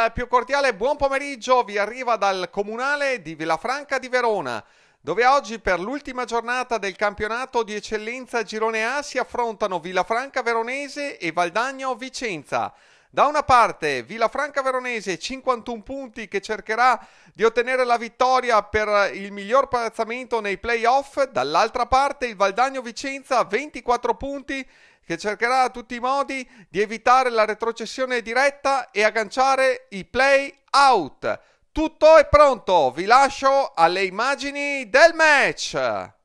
Il più cordiale buon pomeriggio vi arriva dal comunale di Villafranca di Verona, dove oggi per l'ultima giornata del campionato di eccellenza Girone A si affrontano Villafranca Veronese e Valdagno Vicenza. Da una parte Villafranca Veronese 51 punti che cercherà di ottenere la vittoria per il miglior piazzamento nei playoff, dall'altra parte il Valdagno Vicenza 24 punti che cercherà a tutti i modi di evitare la retrocessione diretta e agganciare i play out. Tutto è pronto, vi lascio alle immagini del match.